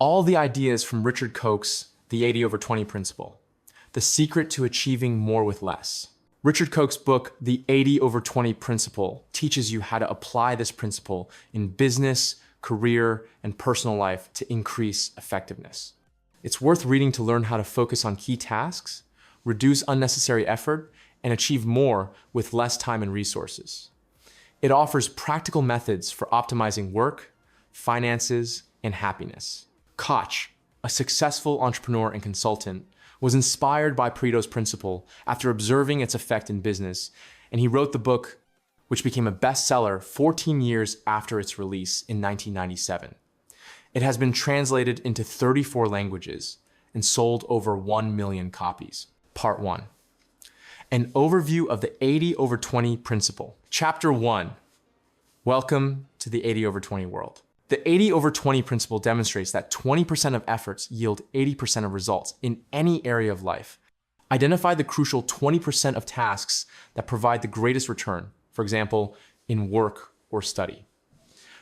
All the ideas from Richard Koch's The 80/20 Principle, the secret to achieving more with less. Richard Koch's book, The 80/20 Principle, teaches you how to apply this principle in business, career, and personal life to increase effectiveness. It's worth reading to learn how to focus on key tasks, reduce unnecessary effort, and achieve more with less time and resources. It offers practical methods for optimizing work, finances, and happiness. Koch, a successful entrepreneur and consultant, was inspired by Pareto's principle after observing its effect in business, and he wrote the book, which became a bestseller 14 years after its release in 1997. It has been translated into 34 languages and sold over 1 million copies. Part 1. An overview of the 80/20 principle. Chapter 1. Welcome to the 80/20 world. The 80/20 principle demonstrates that 20% of efforts yield 80% of results in any area of life. Identify the crucial 20% of tasks that provide the greatest return, for example, in work or study.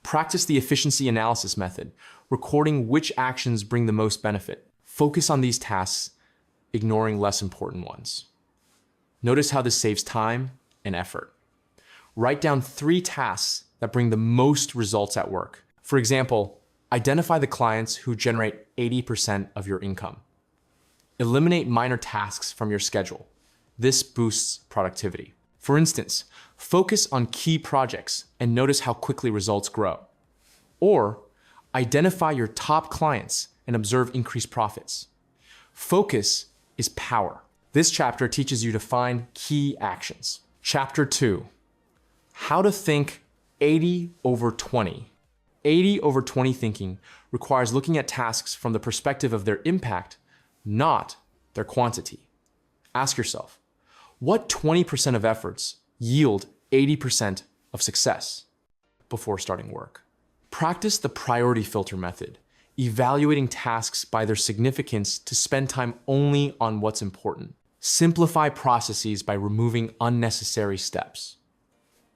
Practice the efficiency analysis method, recording which actions bring the most benefit. Focus on these tasks, ignoring less important ones. Notice how this saves time and effort. Write down 3 tasks that bring the most results at work. For example, identify the clients who generate 80% of your income. Eliminate minor tasks from your schedule. This boosts productivity. For instance, focus on key projects and notice how quickly results grow. Or identify your top clients and observe increased profits. Focus is power. This chapter teaches you to find key actions. Chapter 2, how to think 80/20. 80/20 thinking requires looking at tasks from the perspective of their impact, not their quantity. Ask yourself, what 20% of efforts yield 80% of success before starting work? Practice the priority filter method, evaluating tasks by their significance to spend time only on what's important. Simplify processes by removing unnecessary steps.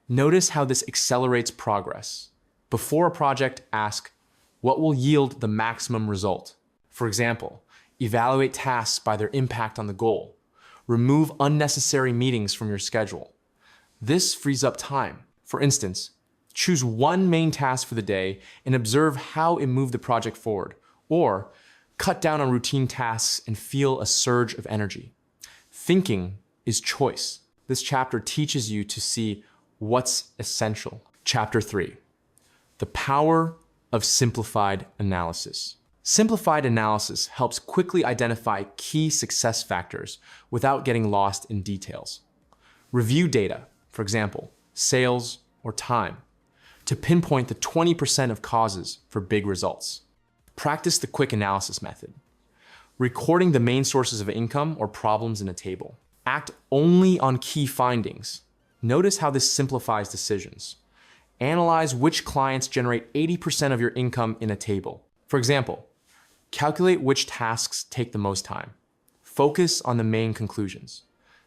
Notice how this accelerates progress. Before a project, ask, what will yield the maximum result? For example, evaluate tasks by their impact on the goal. Remove unnecessary meetings from your schedule. This frees up time. For instance, choose one main task for the day and observe how it moved the project forward, or cut down on routine tasks and feel a surge of energy. Thinking is choice. This chapter teaches you to see what's essential. Chapter 3. The power of simplified analysis. Simplified analysis helps quickly identify key success factors without getting lost in details. Review data, for example, sales or time, to pinpoint the 20% of causes for big results. Practice the quick analysis method, recording the main sources of income or problems in a table. Act only on key findings. Notice how this simplifies decisions. Analyze which clients generate 80% of your income in a table. For example, calculate which tasks take the most time. Focus on the main conclusions.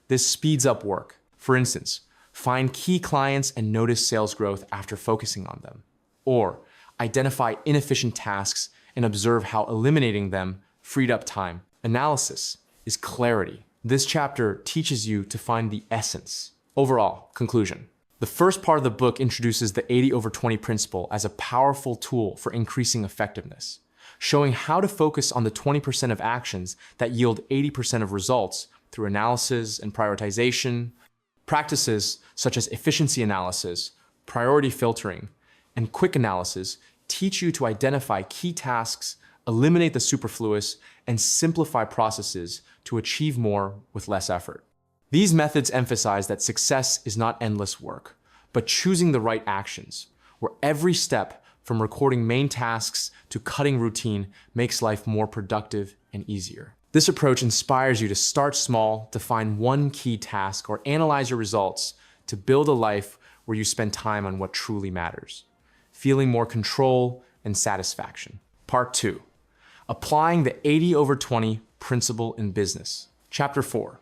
This speeds up work. For instance, find key clients and notice sales growth after focusing on them. Or identify inefficient tasks and observe how eliminating them freed up time. Analysis is clarity. This chapter teaches you to find the essence. Overall, conclusion. The first part of the book introduces the 80/20 principle as a powerful tool for increasing effectiveness, showing how to focus on the 20% of actions that yield 80% of results through analysis and prioritization. Practices such as efficiency analysis, priority filtering, and quick analysis teach you to identify key tasks, eliminate the superfluous, and simplify processes to achieve more with less effort. These methods emphasize that success is not endless work, but choosing the right actions, where every step from recording main tasks to cutting routine makes life more productive and easier. This approach inspires you to start small, define one key task, or analyze your results to build a life where you spend time on what truly matters, feeling more control and satisfaction. Part 2. Applying the 80/20 principle in business. Chapter 4.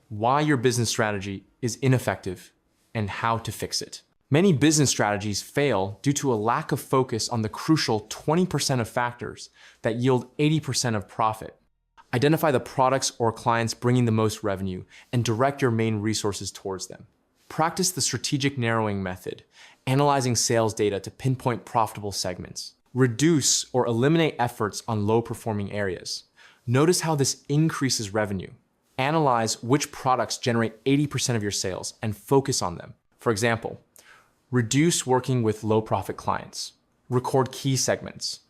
Why your business strategy is ineffective and how to fix it. Many business strategies fail due to a lack of focus on the crucial 20% of factors that yield 80% of profit. Identify the products or clients bringing the most revenue and direct your main resources towards them. Practice the strategic narrowing method, analyzing sales data to pinpoint profitable segments. Reduce or eliminate efforts on low-performing areas. Notice how this increases revenue. Analyze which products generate 80% of your sales and focus on them. For example, reduce working with low-profit clients. Record key segments.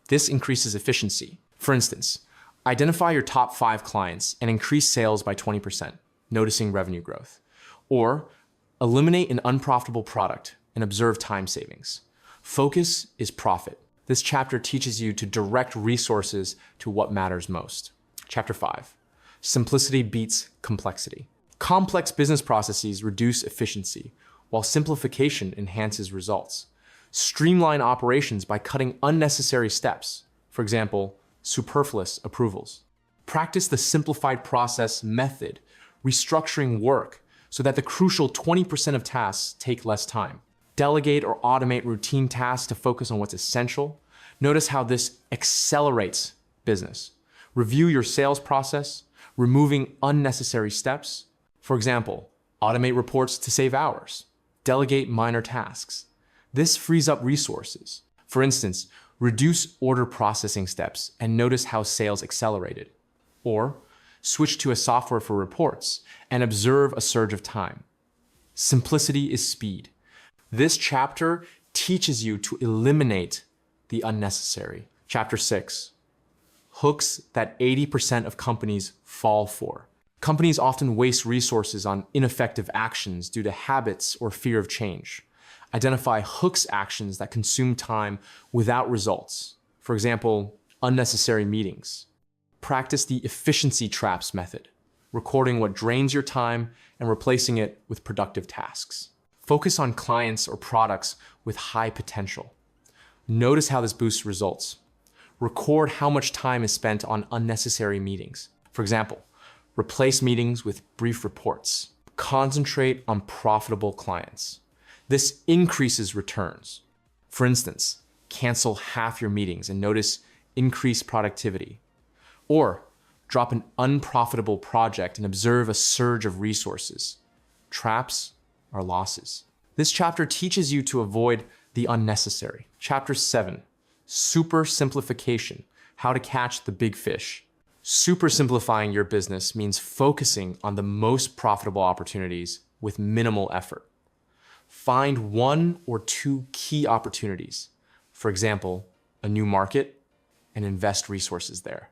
This increases efficiency. For instance, identify your top 5 clients and increase sales by 20%, noticing revenue growth. Or eliminate an unprofitable product and observe time savings. Focus is profit. This chapter teaches you to direct resources to what matters most. Chapter 5. Simplicity beats complexity. Complex business processes reduce efficiency, while simplification enhances results. Streamline operations by cutting unnecessary steps. For example, superfluous approvals. Practice the simplified process method, restructuring work so that the crucial 20% of tasks take less time. Delegate or automate routine tasks to focus on what's essential. Notice how this accelerates business. Review your sales process, removing unnecessary steps. For example, automate reports to save hours. Delegate minor tasks. This frees up resources. For instance, reduce order processing steps and notice how sales accelerated. Or switch to a software for reports and observe a surge of time. Simplicity is speed. This chapter teaches you to eliminate the unnecessary. Chapter 6. Hooks that 80% of companies fall for. Companies often waste resources on ineffective actions due to habits or fear of change. Identify hooks actions that consume time without results. For example, unnecessary meetings. Practice the efficiency traps method, recording what drains your time and replacing it with productive tasks. Focus on clients or products with high potential. Notice how this boosts results. Record how much time is spent on unnecessary meetings. For example, replace meetings with brief reports. Concentrate on profitable clients. This increases returns. For instance, cancel half your meetings and notice increased productivity. Or drop an unprofitable project and observe a surge of resources. Traps are losses. This chapter teaches you to avoid the unnecessary. Chapter 7, Super Simplification, How to Catch the Big Fish. Super simplifying your business means focusing on the most profitable opportunities with minimal effort. Find 1 or 2 key opportunities. For example, a new market, and invest resources there.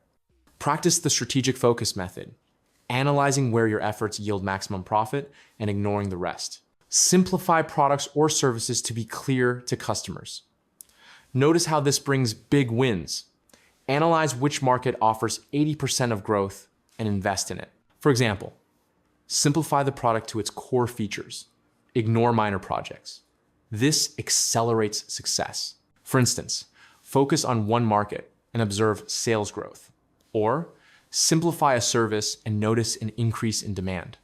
Practice the strategic focus method, analyzing where your efforts yield maximum profit and ignoring the rest. Simplify products or services to be clear to customers. Notice how this brings big wins. Analyze which market offers 80% of growth and invest in it. For example, simplify the product to its core features. Ignore minor projects. This accelerates success. For instance, focus on one market and observe sales growth. Or simplify a service and notice an increase in demand.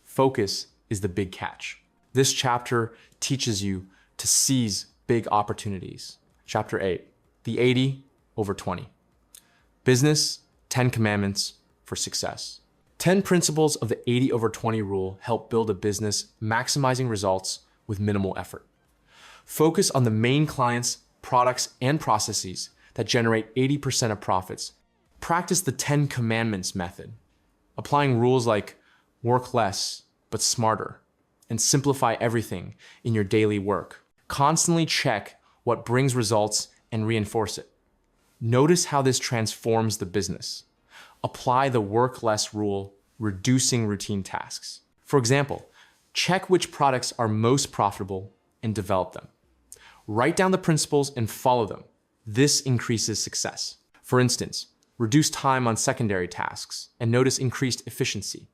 Focus is the big catch. This chapter teaches you to seize big opportunities. Chapter 8, the 80/20. Business, 10 commandments for success. 10 principles of the 80/20 rule help build a business maximizing results with minimal effort. Focus on the main clients, products, and processes that generate 80% of profits. Practice the 10 commandments method, applying rules like work less but smarter and simplify everything in your daily work. Constantly check what brings results and reinforce it. Notice how this transforms the business. Apply the work less rule, reducing routine tasks. For example, check which products are most profitable and develop them. Write down the principles and follow them. This increases success. For instance, reduce time on secondary tasks and notice increased efficiency.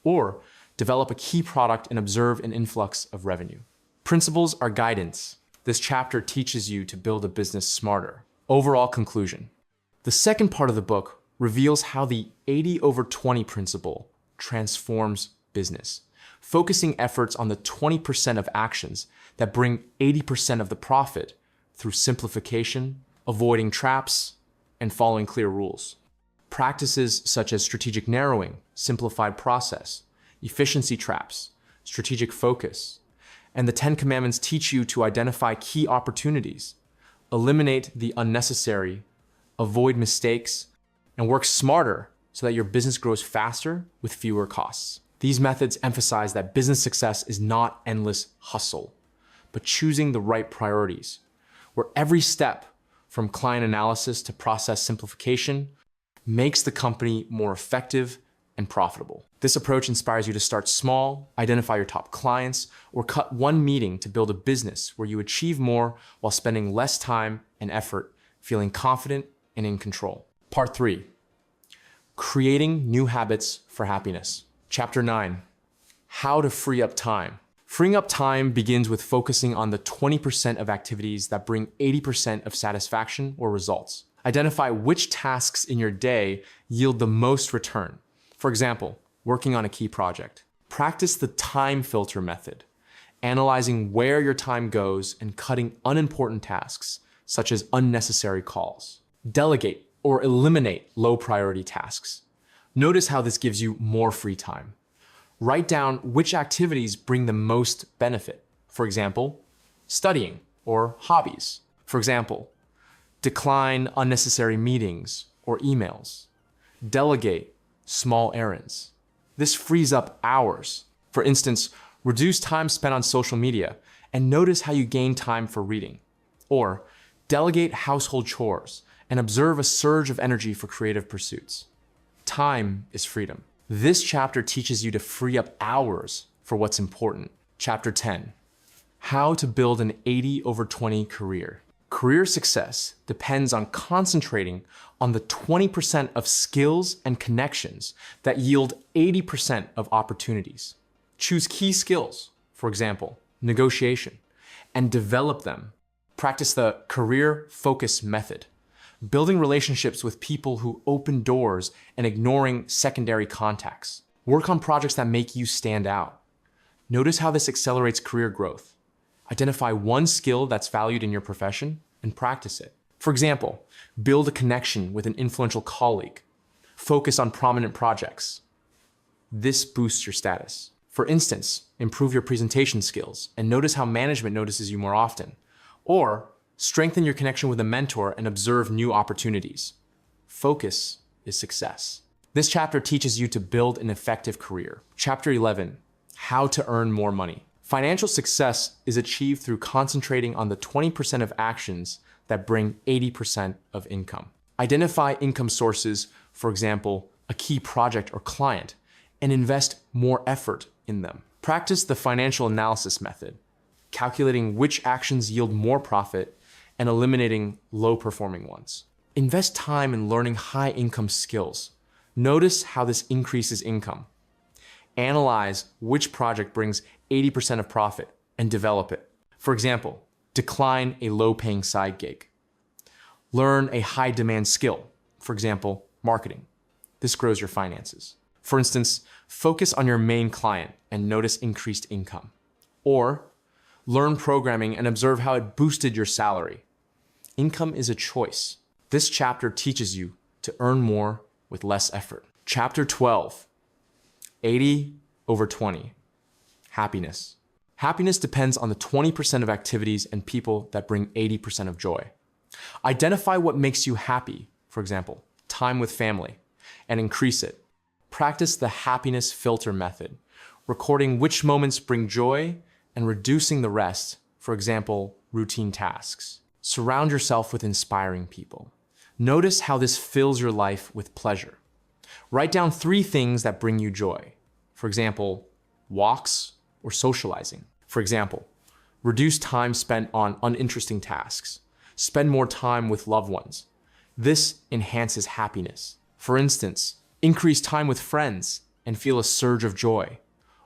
Or develop a key product and observe an influx of revenue. Principles are guidance. This chapter teaches you to build a business smarter. Overall conclusion. The second part of the book reveals how the 80/20 principle transforms business. focusing efforts on the 20% of actions that bring 80% of the profit through simplification, avoiding traps, and following clear rules. Practices such as strategic narrowing, simplified process, efficiency traps, strategic focus, and the 10 Commandments teach you to identify key opportunities, eliminate the unnecessary, avoid mistakes, and work smarter so that your business grows faster with fewer costs. These methods emphasize that business success is not endless hustle, but choosing the right priorities, where every step from client analysis to process simplification makes the company more effective and profitable. This approach inspires you to start small, identify your top clients, or cut one meeting to build a business where you achieve more while spending less time and effort, feeling confident and in control. Part 3, creating new habits for happiness. Chapter 9, how to free up time. Freeing up time begins with focusing on the 20% of activities that bring 80% of satisfaction or results. Identify which tasks in your day yield the most return. For example, working on a key project. Practice the time filter method, analyzing where your time goes and cutting unimportant tasks, such as unnecessary calls. Delegate or eliminate low priority tasks. Notice how this gives you more free time. Write down which activities bring the most benefit. For example, studying or hobbies. For example, decline unnecessary meetings or emails. Delegate small errands. This frees up hours. For instance, reduce time spent on social media and notice how you gain time for reading. Or delegate household chores and observe a surge of energy for creative pursuits. Time is freedom. This chapter teaches you to free up hours for what's important. Chapter 10, how to build an 80/20 career. Career success depends on concentrating on the 20% of skills and connections that yield 80% of opportunities. Choose key skills, for example, negotiation, and develop them. Practice the career focus method, building relationships with people who open doors and ignoring secondary contacts. Work on projects that make you stand out. Notice how this accelerates career growth. Identify one skill that's valued in your profession and practice it. For example, build a connection with an influential colleague. Focus on prominent projects. This boosts your status. For instance, improve your presentation skills and notice how management notices you more often. Or strengthen your connection with a mentor and observe new opportunities. Focus is success. This chapter teaches you to build an effective career. Chapter 11, how to earn more money. Financial success is achieved through concentrating on the 20% of actions that bring 80% of income. Identify income sources, for example, a key project or client, and invest more effort in them. Practice the financial analysis method, calculating which actions yield more profit and eliminating low-performing ones. Invest time in learning high-income skills. Notice how this increases income. Analyze which project brings 80% of profit and develop it. For example, decline a low-paying side gig. Learn a high-demand skill, for example, marketing. This grows your finances. For instance, focus on your main client and notice increased income. Or learn programming and observe how it boosted your salary. Income is a choice. This chapter teaches you to earn more with less effort. Chapter 12, 80/20, happiness. Happiness depends on the 20% of activities and people that bring 80% of joy. Identify what makes you happy, for example, time with family, and increase it. Practice the happiness filter method, recording which moments bring joy and reducing the rest, for example, routine tasks. Surround yourself with inspiring people. Notice how this fills your life with pleasure. Write down 3 things that bring you joy. For example, walks or socializing. For example, reduce time spent on uninteresting tasks. Spend more time with loved ones. This enhances happiness. For instance, increase time with friends and feel a surge of joy.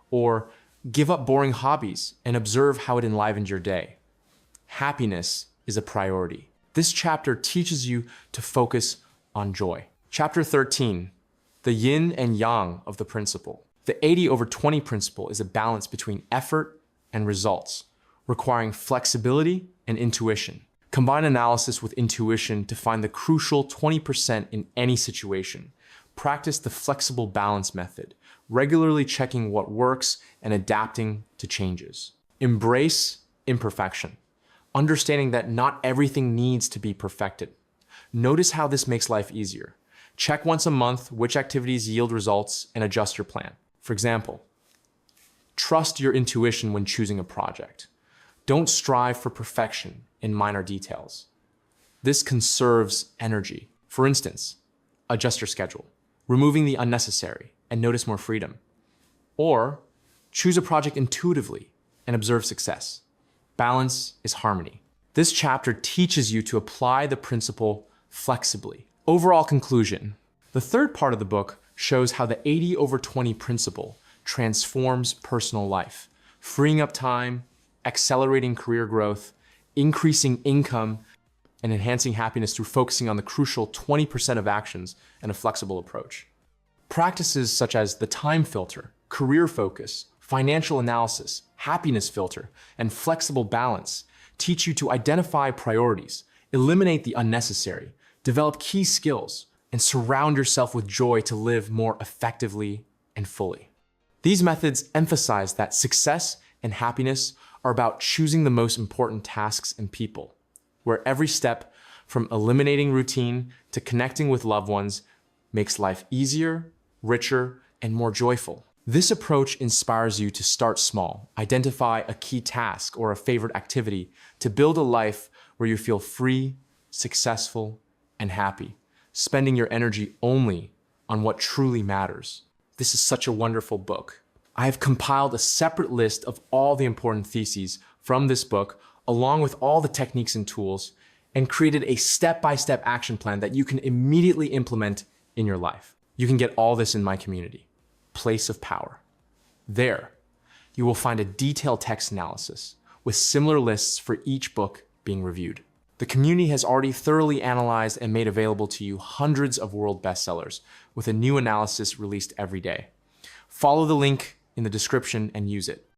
Or give up boring hobbies and observe how it enlivened your day. Happiness is a priority. This chapter teaches you to focus on joy. Chapter 13, the yin and yang of the principle. The 80/20 principle is a balance between effort and results, requiring flexibility and intuition. Combine analysis with intuition to find the crucial 20% in any situation. Practice the flexible balance method, regularly checking what works and adapting to changes. Embrace imperfection, understanding that not everything needs to be perfected. Notice how this makes life easier. Check once a month which activities yield results and adjust your plan. For example, trust your intuition when choosing a project. Don't strive for perfection in minor details. This conserves energy. For instance, adjust your schedule, removing the unnecessary, and notice more freedom. Or choose a project intuitively and observe success. Balance is harmony. This chapter teaches you to apply the principle flexibly. Overall conclusion. The third part of the book shows how the 80/20 principle transforms personal life, freeing up time, accelerating career growth, increasing income, and enhancing happiness through focusing on the crucial 20% of actions and a flexible approach. Practices such as the time filter, career focus, financial analysis, happiness filter, and flexible balance teach you to identify priorities, eliminate the unnecessary, develop key skills, and surround yourself with joy to live more effectively and fully. These methods emphasize that success and happiness are about choosing the most important tasks and people, where every step from eliminating routine to connecting with loved ones makes life easier, richer, and more joyful. This approach inspires you to start small, identify a key task or a favorite activity to build a life where you feel free, successful, and happy, spending your energy only on what truly matters. This is such a wonderful book. I have compiled a separate list of all the important theses from this book, along with all the techniques and tools, and created a step-by-step action plan that you can immediately implement in your life. You can get all this in my community, Place of Power. There, you will find a detailed text analysis with similar lists for each book being reviewed. The community has already thoroughly analyzed and made available to you hundreds of world bestsellers with a new analysis released every day. Follow the link in the description and use it.